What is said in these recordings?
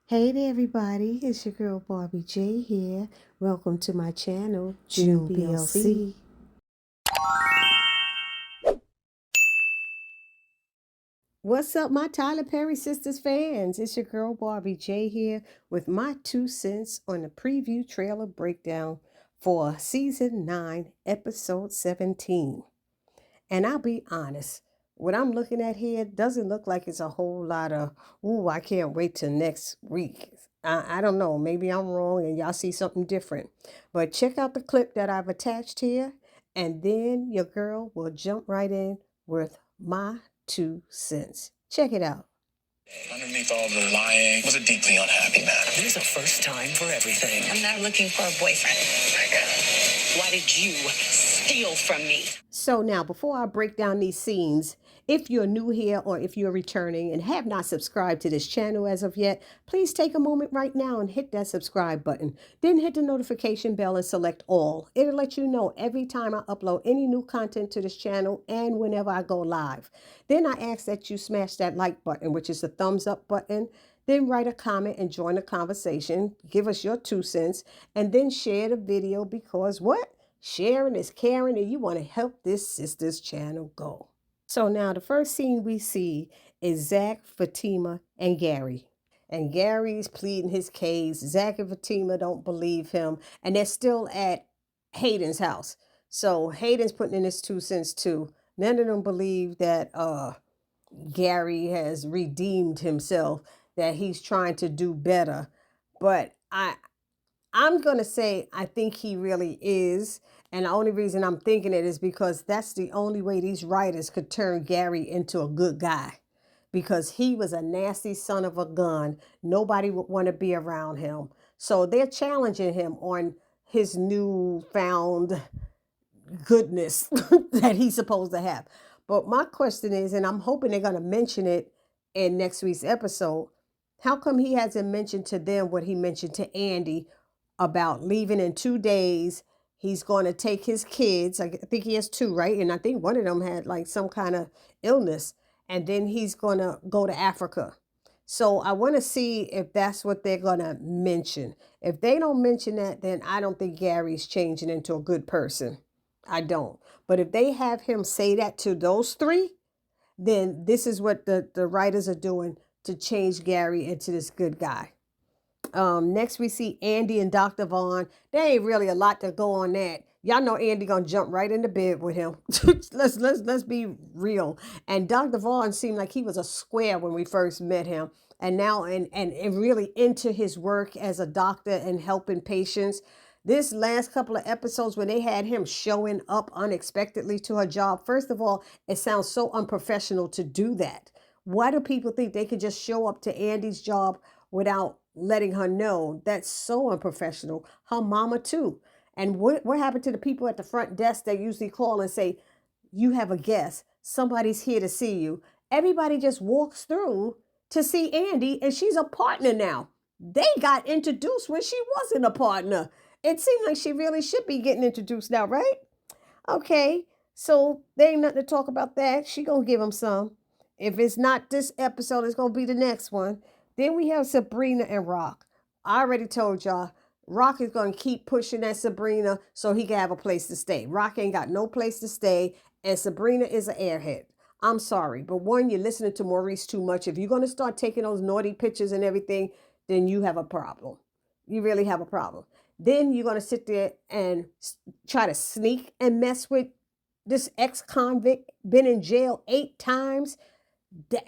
Hey there, everybody. It's your girl Barbie J here. Welcome to my channel, June BLC. What's up, my Tyler Perry Sisters fans? It's your girl Barbie J here with my 2 cents on the preview trailer breakdown for season 9, episode 17. And I'll be honest, what I'm looking at here doesn't look like it's a whole lot of, ooh, I can't wait till next week. I don't know. Maybe I'm wrong and y'all see something different. But check out the clip that I've attached here, and then your girl will jump right in with my 2 cents. Check it out. Underneath all the lying was a deeply unhappy man. There's a first time for everything. I'm not looking for a boyfriend. Oh my God. Why did you steal from me? So now, before I break down these scenes, if you're new here or if you're returning and have not subscribed to this channel as of yet, please take a moment right now and hit that subscribe button. Then hit the notification bell and select all. It'll let you know every time I upload any new content to this channel and whenever I go live. Then I ask that you smash that like button, which is the thumbs up button. Then write a comment and join the conversation. Give us your 2 cents and then share the video because what? Sharing is caring, and you want to help this sister's channel go. So now the first scene we see is Zach, Fatima, and Gary. And Gary's pleading his case. Zach and Fatima don't believe him, and they're still at Hayden's house. So Hayden's putting in his 2 cents too. None of them believe that Gary has redeemed himself, that he's trying to do better. But I'm going to say I think he really is. And the only reason I'm thinking it is because that's the only way these writers could turn Gary into a good guy. Because he was a nasty son of a gun. Nobody would want to be around him. So they're challenging him on his newfound goodness that he's supposed to have. But my question is, and I'm hoping they're going to mention it in next week's episode, how come he hasn't mentioned to them what he mentioned to Andy about leaving in 2 days? He's going to take his kids. I think he has 2, right? And I think one of them had like some kind of illness. And then he's going to go to Africa. So I want to see if that's what they're going to mention. If they don't mention that, then I don't think Gary's changing into a good person. I don't. But if they have him say that to those 3, then this is what the writers are doing to change Gary into this good guy. Next we see Andy and Dr. Vaughn. There ain't really a lot to go on that. Y'all know Andy gonna jump right into bed with him. let's be real. And Dr. Vaughn seemed like he was a square when we first met him. And now and really into his work as a doctor and helping patients. This last couple of episodes when they had him showing up unexpectedly to her job, first of all, it sounds so unprofessional to do that. Why do people think they could just show up to Andy's job without letting her know? That's so unprofessional. Her mama too. And what happened to the people at the front desk that usually call and say, you have a guest, somebody's here to see you? Everybody just walks through to see Andy, and she's a partner now. They got introduced when she wasn't a partner. It seems like she really should be getting introduced now, right? Okay, so there ain't nothing to talk about that. She gonna give him some. If it's not this episode, it's gonna be the next one. Then we have Sabrina and Rock. I already told y'all, Rock is going to keep pushing at Sabrina so he can have a place to stay. Rock ain't got no place to stay, and Sabrina is an airhead. I'm sorry, but one, you're listening to Maurice too much. If you're going to start taking those naughty pictures and everything, then you have a problem. You really have a problem. Then you're going to sit there and try to sneak and mess with this ex-convict, been in jail 8 times.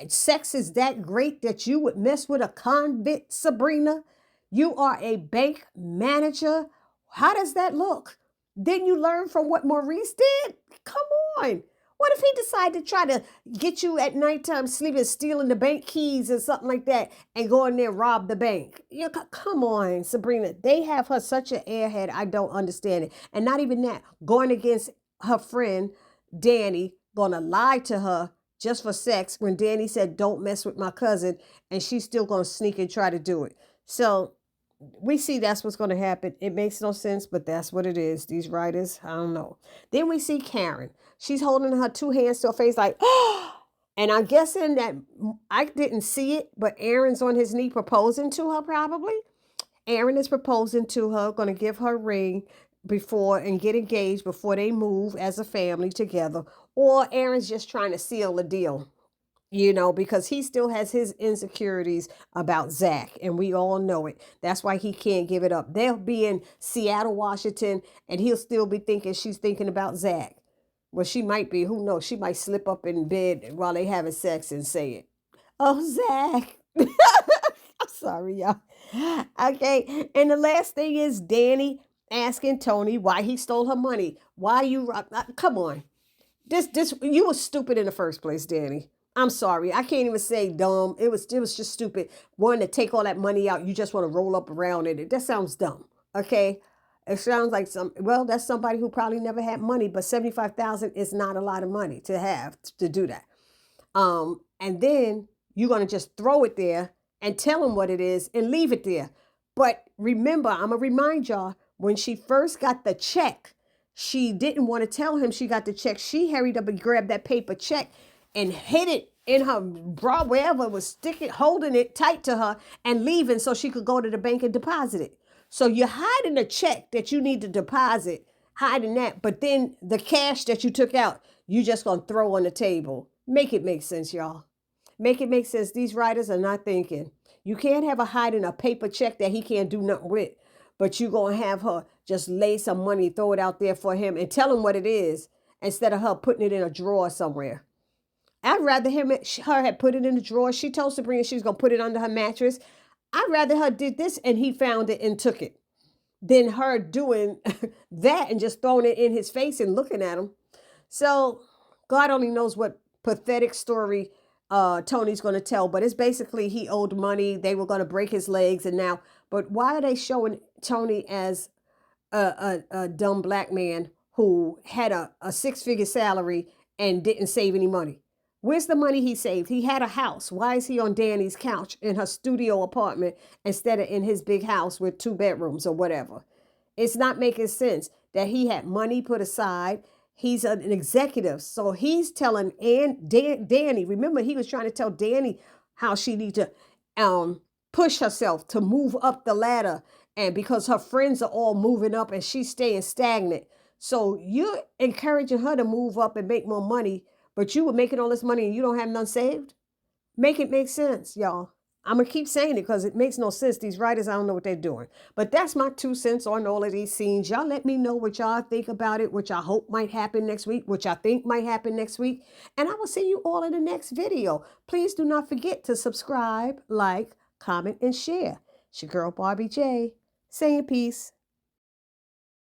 Sex is that great that you would mess with a convict, Sabrina? You are a bank manager. How does that look? Didn't you learn from what Maurice did? Come on. What if he decided to try to get you at nighttime sleeping, stealing the bank keys or something like that, and go in there and rob the bank? Come on, Sabrina. They have her such an airhead. I don't understand it. And not even that. Going against her friend, Danny, going to lie to her just for sex when Danny said, don't mess with my cousin, and she's still going to sneak and try to do it. So we see that's what's going to happen. It makes no sense, but that's what it is. These writers, I don't know. Then we see Karen. She's holding her 2 hands to her face like, oh, And I'm guessing that I didn't see it, but Aaron's on his knee proposing to her probably. Aaron is proposing to her, going to give her a ring before and get engaged before they move as a family together. Or Aaron's just trying to seal the deal, because he still has his insecurities about Zach, and we all know it. That's why he can't give it up. They'll be in Seattle, Washington, and he'll still be thinking she's thinking about Zach. Well, she might be. Who knows? She might slip up in bed while they having sex and say it. Oh, Zach. I'm sorry, y'all. Okay. And the last thing is Danny asking Tony why he stole her money. Why you come on. This you were stupid in the first place, Danny. I'm sorry. I can't even say dumb. It was just stupid. Wanting to take all that money out, you just want to roll up around in it. That sounds dumb. Okay? It sounds like that's somebody who probably never had money, but 75,000 is not a lot of money to have to do that. And then you're going to just throw it there and tell him what it is and leave it there. But remember, I'm going to remind y'all, when she first got the check, she didn't want to tell him she got the check. She hurried up and grabbed that paper check and hid it in her bra, wherever it was, sticking, holding it tight to her and leaving so she could go to the bank and deposit it. So you're hiding the check that you need to deposit, hiding that. But then the cash that you took out, you just going to throw on the table. Make it make sense, y'all. Make it make sense. These writers are not thinking. You can't have her hiding a paper check that he can't do nothing with. But you going to have her just lay some money, throw it out there for him and tell him what it is instead of her putting it in a drawer somewhere. I'd rather her had put it in the drawer. She told Sabrina she was going to put it under her mattress. I'd rather her did this and he found it and took it than her doing that and just throwing it in his face and looking at him. So God only knows what pathetic story Tony's going to tell, but it's basically he owed money. They were going to break his legs and now, but why are they showing Tony as a dumb black man who had a six-figure salary and didn't save any money? Where's the money he saved? He had a house. Why is he on Danny's couch in her studio apartment instead of in his big house with 2 bedrooms or whatever? It's not making sense that he had money put aside. He's an executive. So he's telling Danny, remember he was trying to tell Danny how she needs to push herself to move up the ladder, and because her friends are all moving up and she's staying stagnant. So you're encouraging her to move up and make more money, but you were making all this money and you don't have none saved? Make it make sense, y'all. I'm going to keep saying it because it makes no sense. These writers, I don't know what they're doing. But that's my 2 cents on all of these scenes. Y'all let me know what y'all think about it, what y'all hope might happen next week, what y'all think might happen next week. And I will see you all in the next video. Please do not forget to subscribe, like, comment, and share. It's your girl, Barbie J, saying peace.